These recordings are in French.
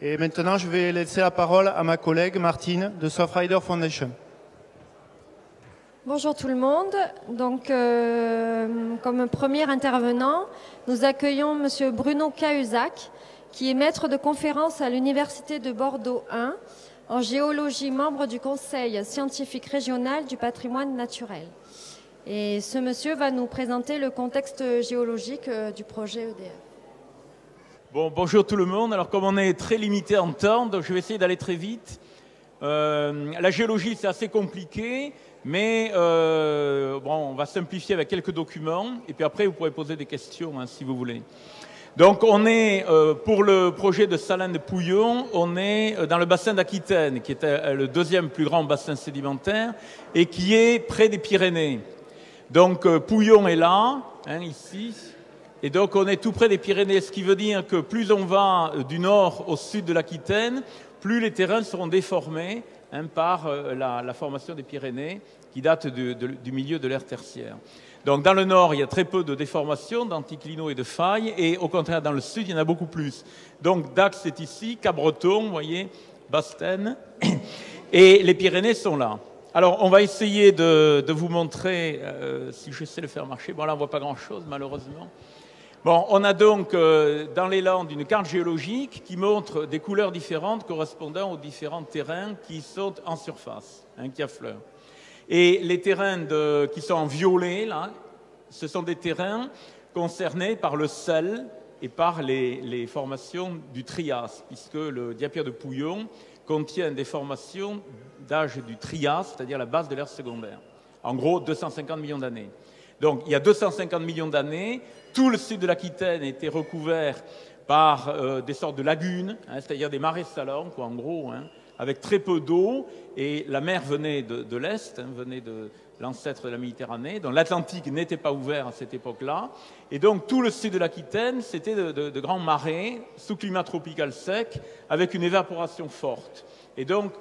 Et maintenant, je vais laisser la parole à ma collègue Martine de Surfrider Foundation. Bonjour tout le monde. Donc, comme premier intervenant, nous accueillons Monsieur Bruno Cahuzac, qui est maître de conférence à l'Université de Bordeaux 1 en géologie, membre du Conseil scientifique régional du patrimoine naturel. Et ce monsieur va nous présenter le contexte géologique du projet EDF. Bon, bonjour tout le monde. Alors comme on est très limité en temps, donc je vais essayer d'aller très vite. La géologie, c'est assez compliqué, mais bon, on va simplifier avec quelques documents, et puis après vous pourrez poser des questions hein, si vous voulez. Donc on est, pour le projet de Salins-de-Pouillon, on est dans le bassin d'Aquitaine, qui est le deuxième plus grand bassin sédimentaire, et qui est près des Pyrénées. Donc Pouillon est là, hein, ici, et donc on est tout près des Pyrénées, ce qui veut dire que plus on va du nord au sud de l'Aquitaine, plus les terrains seront déformés hein, par la formation des Pyrénées, qui date du milieu de l'ère tertiaire. Donc dans le nord, il y a très peu de déformations, d'anticlinaux et de failles, et au contraire, dans le sud, il y en a beaucoup plus. Donc Dax est ici, Cabreton, vous voyez, Bastaine, et les Pyrénées sont là. Alors, on va essayer de vous montrer, si j'essaie de faire marcher, bon là, on ne voit pas grand-chose, malheureusement. Bon, on a donc dans les Landes une carte géologique qui montre des couleurs différentes correspondant aux différents terrains qui sont en surface, hein, qui affleurent. Et les terrains qui sont en violet, là, ce sont des terrains concernés par le sel et par les formations du Trias, puisque le diapir de Pouillon contient des formations d'âge du Trias, c'est-à-dire la base de l'ère secondaire. En gros, 250 millions d'années. Donc, il y a 250 millions d'années, tout le sud de l'Aquitaine était recouvert par des sortes de lagunes, hein, c'est-à-dire des marais salants, quoi, en gros, hein, avec très peu d'eau, et la mer venait de l'Est, hein, venait de l'ancêtre de la Méditerranée, donc l'Atlantique n'était pas ouvert à cette époque-là, et donc tout le sud de l'Aquitaine, c'était de grands marais, sous climat tropical sec, avec une évaporation forte. Et donc,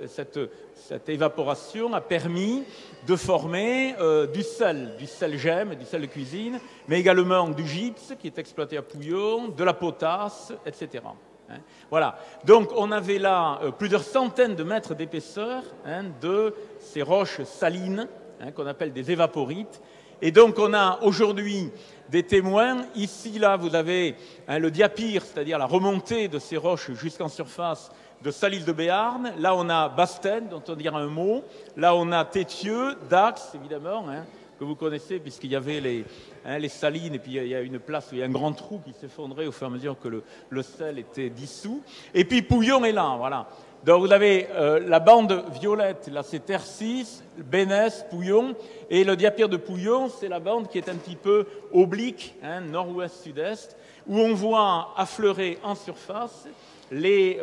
cette évaporation a permis de former du sel gemme, du sel de cuisine, mais également du gypse qui est exploité à Pouillon, de la potasse, etc. Hein. Voilà. Donc on avait là plusieurs centaines de mètres d'épaisseur hein, de ces roches salines hein, qu'on appelle des évaporites. Et donc on a aujourd'hui des témoins. Ici, là, vous avez hein, le diapir, c'est-à-dire la remontée de ces roches jusqu'en surface de Salines de Béarn. Là, on a Bastaine, dont on dira un mot. Là, on a Tétieux, Dax, évidemment, hein, que vous connaissez, puisqu'il y avait les salines, et puis il y a une place où il y a un grand trou qui s'effondrait au fur et à mesure que le sel était dissous. Et puis Pouillon est là, voilà. Donc vous avez la bande violette, là c'est Tercis, Bénès, Pouillon, et le diapir de Pouillon, c'est la bande qui est un petit peu oblique, hein, nord-ouest-sud-est, où on voit affleurer en surface les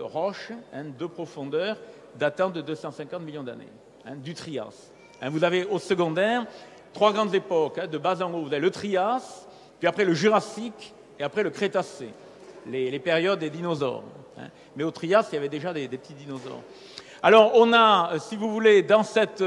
roches hein, de profondeur datant de 250 millions d'années, hein, du Trias. Hein, vous avez au secondaire trois grandes époques, hein, de bas en haut. Vous avez le Trias, puis après le Jurassique, et après le Crétacé, les périodes des dinosaures. Hein. Mais au Trias, il y avait déjà des petits dinosaures. Alors, on a, si vous voulez, dans cette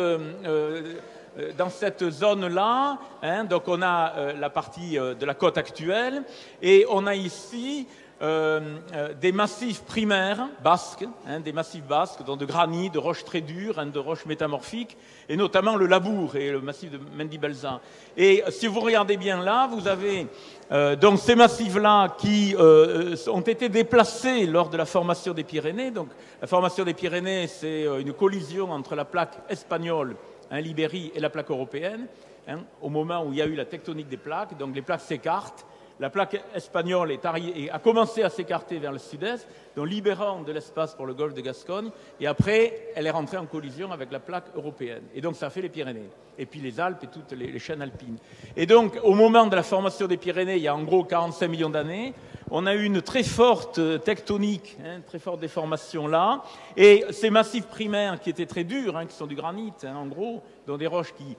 zone-là, hein, donc on a la partie de la côte actuelle, et on a ici des massifs primaires basques, hein, des massifs basques, donc de granit, de roches très dures, hein, de roches métamorphiques, et notamment le Labour et le massif de Mendibelzan. Et si vous regardez bien là, vous avez donc ces massifs-là qui ont été déplacés lors de la formation des Pyrénées. Donc la formation des Pyrénées, c'est une collision entre la plaque espagnole, hein, l'Ibérie, et la plaque européenne, hein, au moment où il y a eu la tectonique des plaques. Donc les plaques s'écartent. La plaque espagnole a commencé à s'écarter vers le sud-est, donc libérant de l'espace pour le golfe de Gascogne, et après, elle est rentrée en collision avec la plaque européenne. Et donc, ça fait les Pyrénées, et puis les Alpes et toutes les chaînes alpines. Et donc, au moment de la formation des Pyrénées, il y a en gros 45 millions d'années, on a eu une très forte tectonique, hein, très forte déformation là, et ces massifs primaires qui étaient très durs, hein, qui sont du granit, hein, en gros, dans des roches qui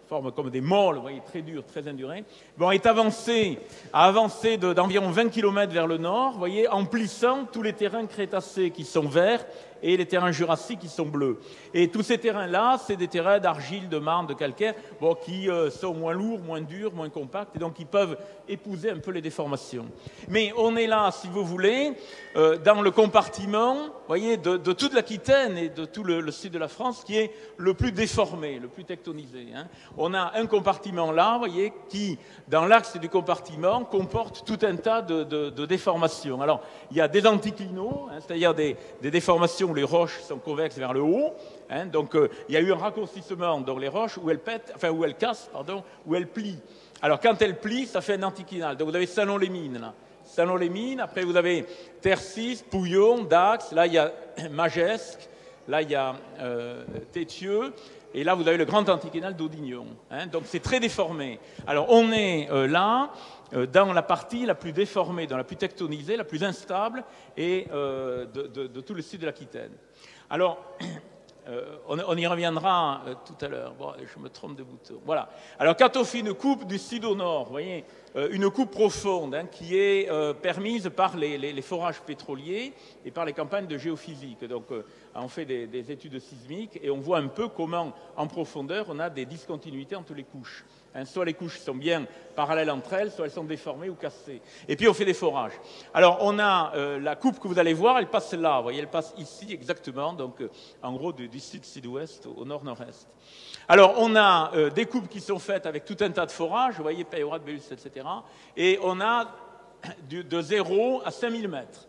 forment comme des moles, vous voyez, très dures, très indurées, bon, a avancé d'environ 20 km vers le nord, vous voyez, en plissant tous les terrains crétacés qui sont verts et les terrains jurassiques qui sont bleus. Et tous ces terrains-là, c'est des terrains d'argile, de marne, de calcaire, bon, qui sont moins lourds, moins durs, moins compacts, et donc qui peuvent épouser un peu les déformations. Mais on est là, si vous voulez, dans le compartiment, voyez, de toute l'Aquitaine et de tout le sud de la France, qui est le plus déformé, le plus tectonisé. Hein. On a un compartiment là, voyez, qui, dans l'axe du compartiment, comporte tout un tas de déformations. Alors, il y a des anticlinaux, hein, c'est-à-dire des déformations où les roches sont convexes vers le haut. Hein, donc, il y a eu un raccourcissement dans les roches où elles pètent, enfin, où elles cassent, pardon, où elles plient. Alors, quand elles plient, ça fait un anticlinal. Donc, vous avez Salon-les-Mines, là. Salon-les-Mines, après vous avez Tercis, Pouillon, Dax, là il y a Magesque, là il y a Tétieux, et là vous avez le grand anticlinal d'Audignon. Hein, donc c'est très déformé. Alors on est là dans la partie la plus déformée, dans la plus tectonisée, la plus instable, et de tout le sud de l'Aquitaine. Alors, on y reviendra tout à l'heure. Bon, je me trompe de bouton. Voilà. Alors, quand on fait une coupe du sud au nord, vous voyez, une coupe profonde hein, qui est permise par les forages pétroliers et par les campagnes de géophysique. Donc, on fait des études sismiques et on voit un peu comment, en profondeur, on a des discontinuités entre les couches. Hein, soit les couches sont bien parallèles entre elles, soit elles sont déformées ou cassées. Et puis on fait des forages. Alors on a la coupe que vous allez voir, elle passe là, vous voyez, elle passe ici exactement, donc en gros du sud-sud-ouest au nord-nord-est. Alors on a des coupes qui sont faites avec tout un tas de forages, vous voyez, Peyrade, Bélus, etc. Et on a de 0 à 5000 mètres.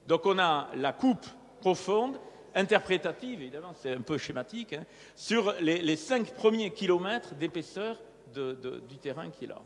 Donc on a la coupe profonde, interprétative, évidemment, c'est un peu schématique, hein, sur les 5 premiers kilomètres d'épaisseur du terrain qui est là.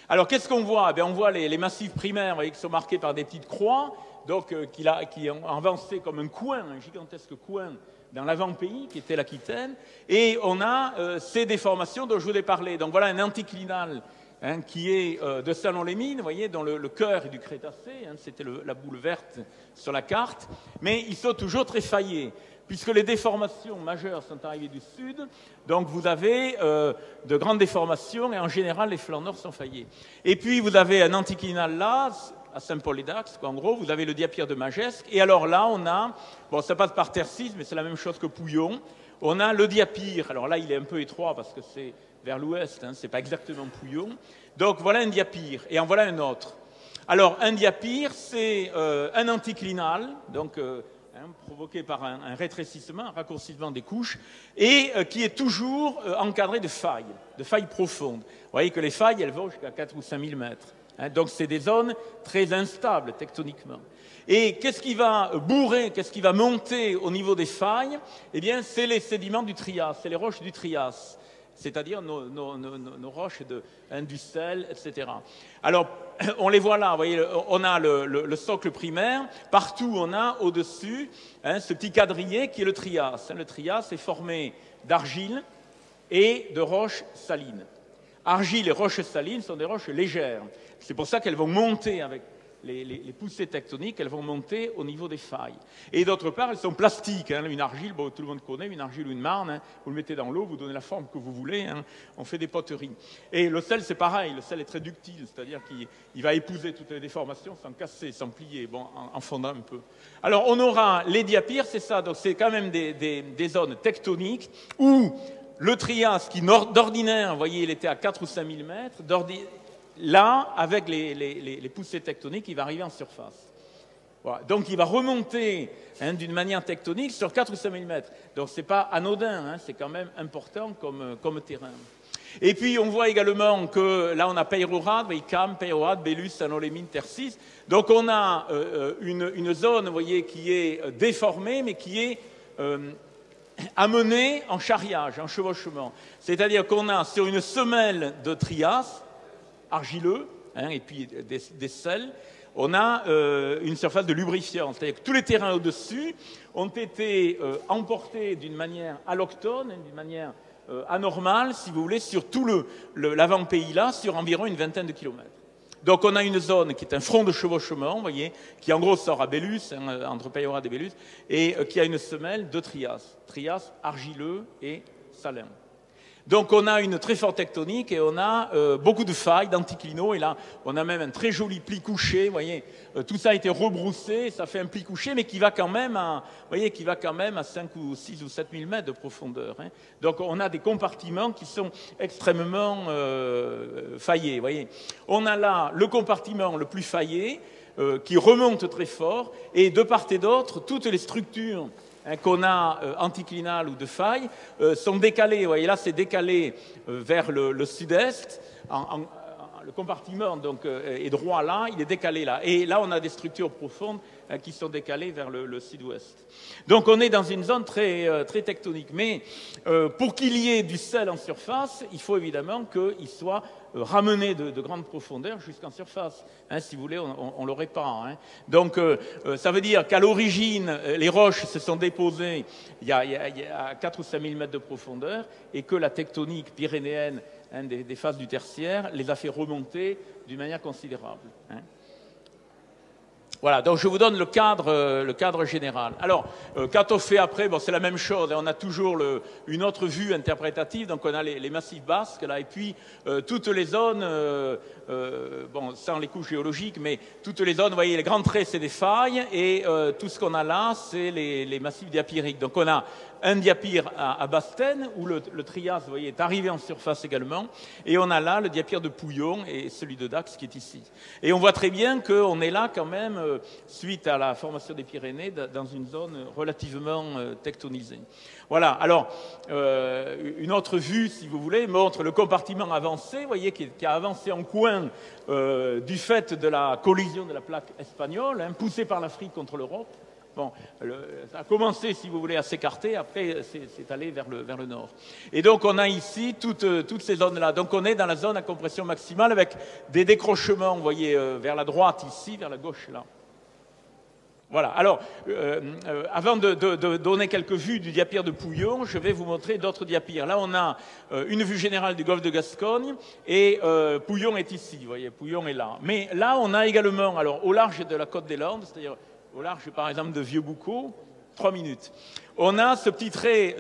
Alors, qu'est-ce qu'on voit? Eh bien, on voit les massifs primaires, vous voyez, qui sont marqués par des petites croix, donc qui ont avancé comme un coin, un gigantesque coin dans l'avant-pays, qui était l'Aquitaine, et on a ces déformations dont je vous ai parlé. Donc, voilà un anticlinal hein, qui est de Salon-les-Mines, vous voyez, dans le cœur du Crétacé, hein, c'était la boule verte sur la carte, mais ils sont toujours très faillés. Puisque les déformations majeures sont arrivées du sud, donc vous avez de grandes déformations et en général les flancs nord sont faillés. Et puis vous avez un anticlinal là, à Saint-Paul-et-Dax, en gros, vous avez le diapire de Magesque, et alors là on a, bon ça passe par Tercis, mais c'est la même chose que Pouillon, on a le diapire, alors là il est un peu étroit parce que c'est vers l'ouest, hein, c'est pas exactement Pouillon, donc voilà un diapire, et en voilà un autre. Alors un diapire c'est un anticlinal, donc provoqué par un rétrécissement, un raccourcissement des couches, et qui est toujours encadré de failles profondes. Vous voyez que les failles, elles vont jusqu'à 4 ou 5 000 mètres. Hein, donc c'est des zones très instables tectoniquement. Et qu'est-ce qui va bourrer, qu'est-ce qui va monter au niveau des failles? Eh bien, c'est les sédiments du Trias, c'est les roches du Trias, c'est-à-dire nos roches du sel, etc. Alors, on les voit là, vous voyez, on a le socle primaire, partout on a au-dessus hein, ce petit quadrillé qui est le Trias. Le Trias est formé d'argile et de roches salines. Argile et roches salines sont des roches légères. C'est pour ça qu'elles vont monter avec les poussées tectoniques, elles vont monter au niveau des failles. Et d'autre part, elles sont plastiques. Hein. Une argile, bon, tout le monde connaît, une argile ou une marne, hein. Vous le mettez dans l'eau, vous donnez la forme que vous voulez, hein. On fait des poteries. Et le sel, c'est pareil, le sel est très ductile, c'est-à-dire qu'il va épouser toutes les déformations sans casser, sans plier, bon, en fondant un peu. Alors, on aura les diapires, c'est ça, donc c'est quand même des zones tectoniques où le Trias, qui d'ordinaire, vous voyez, il était à 4 ou 5 000 mètres, là, avec les poussées tectoniques, il va arriver en surface. Voilà. Donc, il va remonter hein, d'une manière tectonique sur 4 ou 5 000 mètres. Donc, ce n'est pas anodin, hein, c'est quand même important comme terrain. Et puis, on voit également que là, on a Peyrade, Cam, Peyrade, Bélus, Salon-les-Mines, Tercis. Donc, on a une zone, vous voyez, qui est déformée, mais qui est amenée en charriage, en chevauchement. C'est-à-dire qu'on a sur une semelle de Trias, argileux, hein, et puis des sels, on a une surface de lubrifiant. C'est-à-dire que tous les terrains au-dessus ont été emportés d'une manière alloctone, d'une manière anormale, si vous voulez, sur tout l'avant-pays là, sur environ une vingtaine de kilomètres. Donc on a une zone qui est un front de chevauchement, vous voyez, qui en gros sort à Bélus, hein, entre Peyrade et Bélus, et qui a une semelle de Trias. Trias argileux et salin. Donc on a une très forte tectonique et on a beaucoup de failles, d'anticlinaux. Et là, on a même un très joli pli couché. Vous voyez, tout ça a été rebroussé, ça fait un pli couché, mais qui va quand même à, vous voyez, qui va quand même à 5 ou 6 ou 7 000 mètres de profondeur. Hein. Donc on a des compartiments qui sont extrêmement faillés. Vous voyez, on a là le compartiment le plus faillé qui remonte très fort, et de part et d'autre, toutes les structures qu'on a anticlinales ou de failles sont décalées. Vous voyez, là, c'est décalé vers le sud-est. Le compartiment donc, est droit là, il est décalé là. Et là, on a des structures profondes qui sont décalées vers le sud-ouest. Donc, on est dans une zone très, très tectonique. Mais pour qu'il y ait du sel en surface, il faut évidemment qu'il soit ramené de grande profondeur jusqu'en surface. Hein, si vous voulez, on ne l'aurait pas. Hein. Donc, ça veut dire qu'à l'origine, les roches se sont déposées il y a 4 ou 5 000 mètres de profondeur, et que la tectonique pyrénéenne, hein, des phases du tertiaire, les a fait remonter d'une manière considérable. Hein. Voilà, donc je vous donne le cadre général. Alors, quand on fait après, bon, c'est la même chose, on a toujours une autre vue interprétative, donc on a les massifs basques, là, et puis toutes les zones, bon, sans les couches géologiques, mais toutes les zones, vous voyez, les grands traits, c'est des failles, et tout ce qu'on a là, c'est les massifs diapyriques. Donc on a un diapyre à Bastaine, où le Trias, vous voyez, est arrivé en surface également, et on a là le diapyre de Pouillon et celui de Dax qui est ici. Et on voit très bien qu'on est là quand même, suite à la formation des Pyrénées, dans une zone relativement tectonisée. Voilà, alors, une autre vue, si vous voulez, montre le compartiment avancé, vous voyez, qui a avancé en coin du fait de la collision de la plaque espagnole, hein, poussée par l'Afrique contre l'Europe. Bon, ça a commencé, si vous voulez, à s'écarter, après c'est allé vers le nord. Et donc on a ici toutes ces zones-là. Donc on est dans la zone à compression maximale avec des décrochements, vous voyez, vers la droite ici, vers la gauche là. Voilà, alors, avant de donner quelques vues du diapyre de Pouillon, je vais vous montrer d'autres diapyres. Là, on a une vue générale du golfe de Gascogne, et Pouillon est ici, vous voyez, Pouillon est là. Mais là, on a également, alors, au large de la côte des Landes, c'est-à-dire au large, par exemple, de Vieux-Boucau, 3 minutes. On a ce petit trait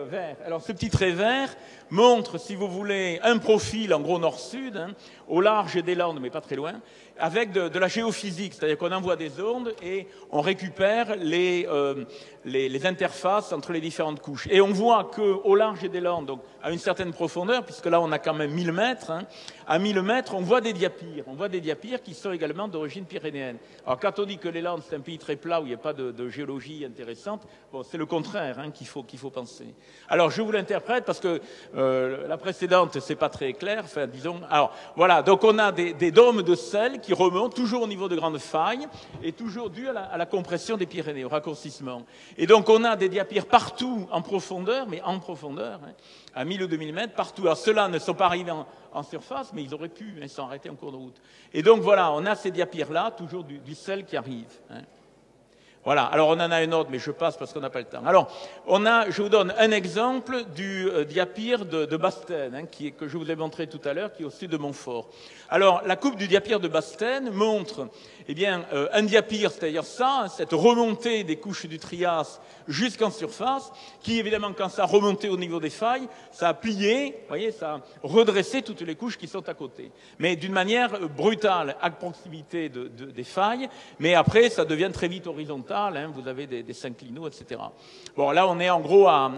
vert. Alors, ce petit trait vert montre, si vous voulez, un profil, en gros, nord-sud, hein, au large des Landes, mais pas très loin, avec de la géophysique, c'est-à-dire qu'on envoie des ondes et on récupère les interfaces entre les différentes couches. Et on voit qu'au large des Landes, donc à une certaine profondeur, puisque là on a quand même 1000 mètres, hein, à 1000 mètres on voit des diapyres. On voit des diapyres qui sont également d'origine pyrénéenne. Alors quand on dit que les Landes c'est un pays très plat où il n'y a pas de géologie intéressante, bon, c'est le contraire hein, qu'il faut penser. Alors je vous l'interprète parce que la précédente c'est pas très clair, enfin disons. Alors voilà, donc on a des dômes de sel qui remontent toujours au niveau de grandes failles et toujours dû à la compression des Pyrénées, au raccourcissement. Et donc on a des diapyres partout en profondeur, mais en profondeur, hein, à 1000 ou 2000 mètres, partout. Alors ceux-là ne sont pas arrivés en surface, mais ils auraient pu, hein, ils sont arrêtés en cours de route. Et donc voilà, on a ces diapyres-là, toujours du sel qui arrive. Hein. Voilà, alors on en a un autre, mais je passe parce qu'on n'a pas le temps. Alors, je vous donne un exemple du diapyre de Bastaine, hein, que je vous ai montré tout à l'heure, qui est au sud de Montfort. Alors, la coupe du diapyre de Bastaine montre eh bien, un diapyre, c'est-à-dire ça, hein, cette remontée des couches du Trias jusqu'en surface, qui évidemment, quand ça a remonté au niveau des failles, ça a plié, vous voyez, ça a redressé toutes les couches qui sont à côté. Mais d'une manière brutale, à proximité des failles, mais après, ça devient très vite horizontal, hein, vous avez des synclinaux, etc. Bon, là, on est en gros à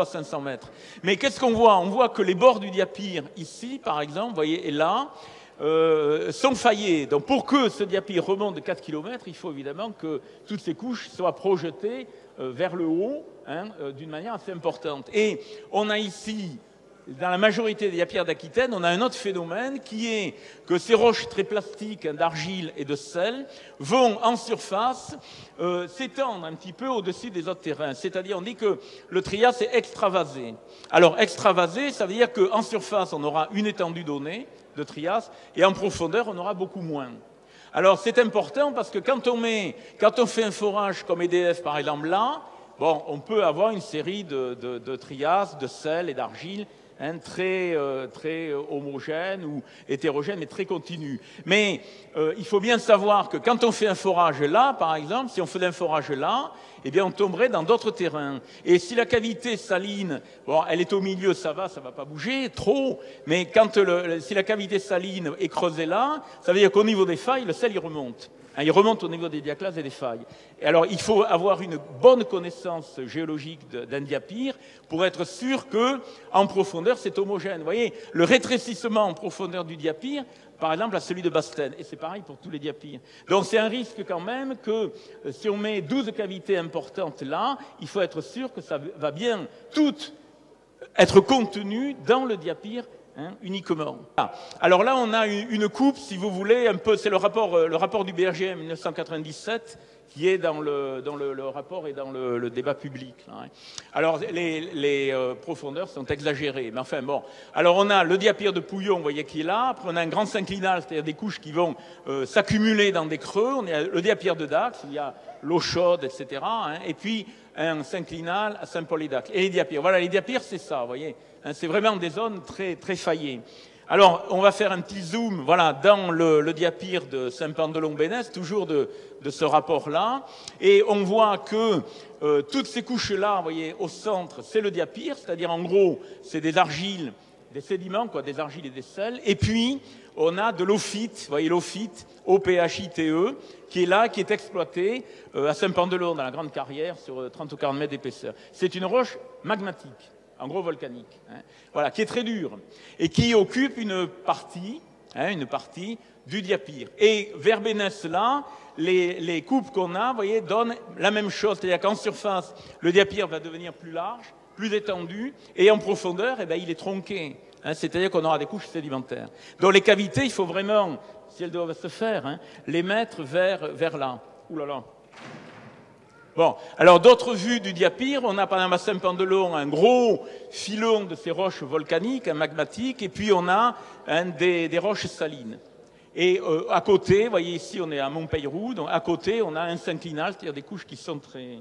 500 mètres. Mais qu'est-ce qu'on voit? On voit que les bords du diapyre, ici, par exemple, vous voyez, et là, sont faillés. Donc pour que ce diapyre remonte de 4 km, il faut évidemment que toutes ces couches soient projetées vers le haut, hein, d'une manière assez importante. Et on a ici, dans la majorité des diapyres d'Aquitaine, on a un autre phénomène qui est que ces roches très plastiques, hein, d'argile et de sel vont en surface s'étendre un petit peu au-dessus des autres terrains. C'est-à-dire, on dit que le Trias est extravasé. Alors, extravasé, ça veut dire qu'en surface, on aura une étendue donnée de Trias, et en profondeur, on aura beaucoup moins. Alors, c'est important parce que quand on fait un forage comme EDF, par exemple, là, bon, on peut avoir une série de Trias, de sel et d'argile très homogène ou hétérogène, mais très continu. Mais il faut bien savoir que quand on fait un forage là, par exemple, si on faisait un forage là, eh bien on tomberait dans d'autres terrains. Et si la cavité saline, bon, elle est au milieu, ça va pas bouger trop, mais quand si la cavité saline est creusée là, ça veut dire qu'au niveau des failles, le sel il remonte. Il remonte au niveau des diaclases et des failles. Et alors, il faut avoir une bonne connaissance géologique d'un diapire pour être sûr qu'en profondeur, c'est homogène. Vous voyez, le rétrécissement en profondeur du diapire, par exemple, à celui de Bastaine. Et c'est pareil pour tous les diapires. Donc, c'est un risque quand même que si on met 12 cavités importantes là, il faut être sûr que ça va bien toutes être contenu dans le diapire uniquement. Alors là, on a une coupe, si vous voulez, un peu, c'est le rapport du BRGM 1997 qui est dans le rapport et dans le débat public. Là. Alors, les profondeurs sont exagérées, mais enfin, bon. Alors, on a le diapire de Pouillon, vous voyez, qui est là. Après, on a un grand synclinal, c'est-à-dire des couches qui vont s'accumuler dans des creux. On a le diapire de Dax, il y a l'eau chaude, etc. Et puis, un synclinal à Saint-Paul-et-Dax. Et les diapires. Voilà, les diapires, c'est ça, vous voyez. C'est vraiment des zones très, très faillées. Alors, on va faire un petit zoom, voilà, dans le diapire de Saint-Pandelon-Bénesse, toujours de ce rapport-là. Et on voit que toutes ces couches-là, vous voyez, au centre, c'est le diapire, c'est-à-dire, en gros, c'est des argiles, des sédiments, quoi, des argiles et des sels. Et puis, on a de l'ophyte, vous voyez, l'ophyte, OPHITE, qui est là, qui est exploité à Saint-Pandelon, dans la grande carrière, sur 30 ou 40 mètres d'épaisseur. C'est une roche magmatique, en gros volcanique, voilà, qui est très dure, et qui occupe une partie du diapire. Et vers Bénesse, là, les coupes qu'on a, vous voyez, donnent la même chose, c'est-à-dire qu'en surface, le diapire va devenir plus large, plus étendu, et en profondeur, eh bien, il est tronqué. C'est-à-dire qu'on aura des couches sédimentaires. Donc les cavités, il faut vraiment, si elles doivent se faire, les mettre vers là. Ouh là là. Bon, alors d'autres vues du diapire, on a par exemple à Saint-Pandelon un gros filon de ces roches volcaniques, magmatiques, et puis on a des roches salines. Et à côté, vous voyez ici, on est à Montpeyroux, donc à côté, on a un synclinal, c'est-à-dire des couches qui sont très...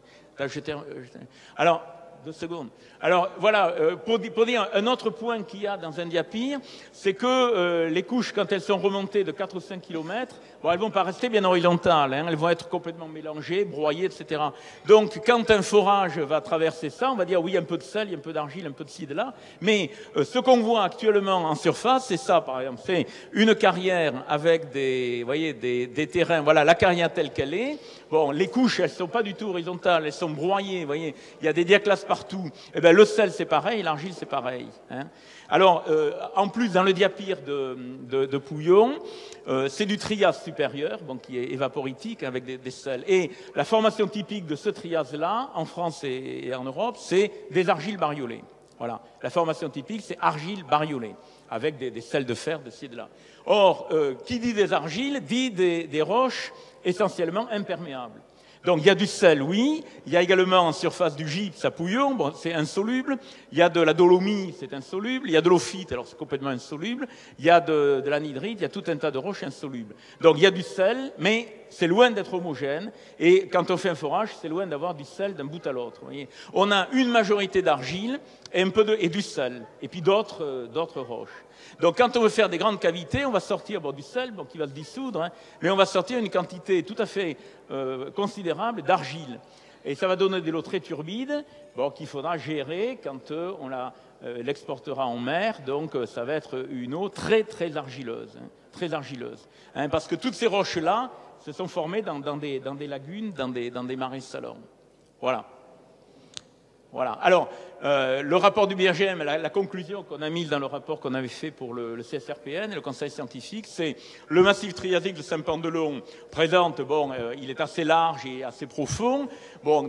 Alors, 2 secondes. Alors voilà, pour dire un autre point qu'il y a dans un diapire, c'est que les couches, quand elles sont remontées de 4 ou 5 km, bon, elles ne vont pas rester bien horizontales, elles vont être complètement mélangées, broyées, etc. Donc quand un forage va traverser ça, on va dire oui, un peu de sel, un peu d'argile, un peu de ci, de là, mais ce qu'on voit actuellement en surface, c'est ça par exemple, c'est une carrière avec des, vous voyez, des terrains, voilà, la carrière telle qu'elle est. Bon, les couches, elles ne sont pas du tout horizontales, elles sont broyées, vous voyez, il y a des diaclases partout. Eh bien, le sel, c'est pareil, l'argile, c'est pareil. Alors, en plus, dans le diapire de Pouillon, c'est du trias supérieur, bon, qui est évaporitique, avec des sels. Et la formation typique de ce trias-là, en France et en Europe, c'est des argiles bariolées. Voilà. La formation typique, c'est argile bariolée, avec des sels de fer de ci et de là. Or, qui dit des argiles, dit des roches essentiellement imperméables. Donc il y a du sel, oui. Il y a également en surface du gypse à Pouillon, bon, c'est insoluble. Il y a de la dolomie, c'est insoluble. Il y a de l'ophyte, alors c'est complètement insoluble. Il y a de l'anhydrite, il y a tout un tas de roches insolubles. Donc il y a du sel, mais c'est loin d'être homogène. Et quand on fait un forage, c'est loin d'avoir du sel d'un bout à l'autre. On a une majorité d'argile et du sel, et puis d'autres roches. Donc quand on veut faire des grandes cavités, on va sortir du sel qui va se dissoudre, mais on va sortir une quantité tout à fait considérable d'argile. Et ça va donner de l'eau très turbide qu'il faudra gérer quand on l'exportera en mer. Donc ça va être une eau très très argileuse. Parce que toutes ces roches-là se sont formées dans des lagunes, dans des marais salants. Voilà. Alors, le rapport du BRGM, la conclusion qu'on a mise dans le rapport qu'on avait fait pour le CSRPN et le Conseil scientifique, c'est le massif triasique de Saint-Pandelon présente, il est assez large et assez profond,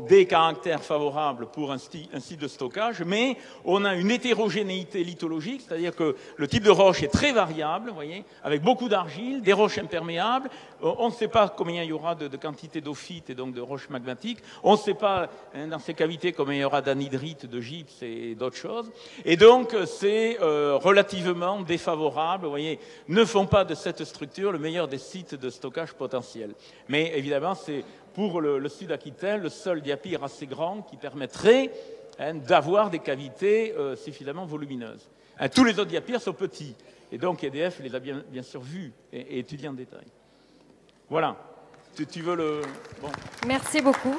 des caractères favorables pour un site de stockage, mais on a une hétérogénéité lithologique, c'est-à-dire que le type de roche est très variable, vous voyez, avec beaucoup d'argile, des roches imperméables. On ne sait pas combien il y aura de quantité d'ophyte et donc de roches magmatiques. On ne sait pas dans ces cavités combien il y aura d'anhydrite, de gypse et d'autres choses. Et donc, c'est relativement défavorable. Vous voyez, ne font pas de cette structure le meilleur des sites de stockage potentiels. Mais évidemment, c'est pour le Sud-Aquitaine le seul diapire assez grand qui permettrait d'avoir des cavités suffisamment volumineuses. Tous les autres diapirs sont petits. Et donc EDF les a bien sûr vus et étudiés en détail. Voilà. Tu veux le... Bon. Merci beaucoup.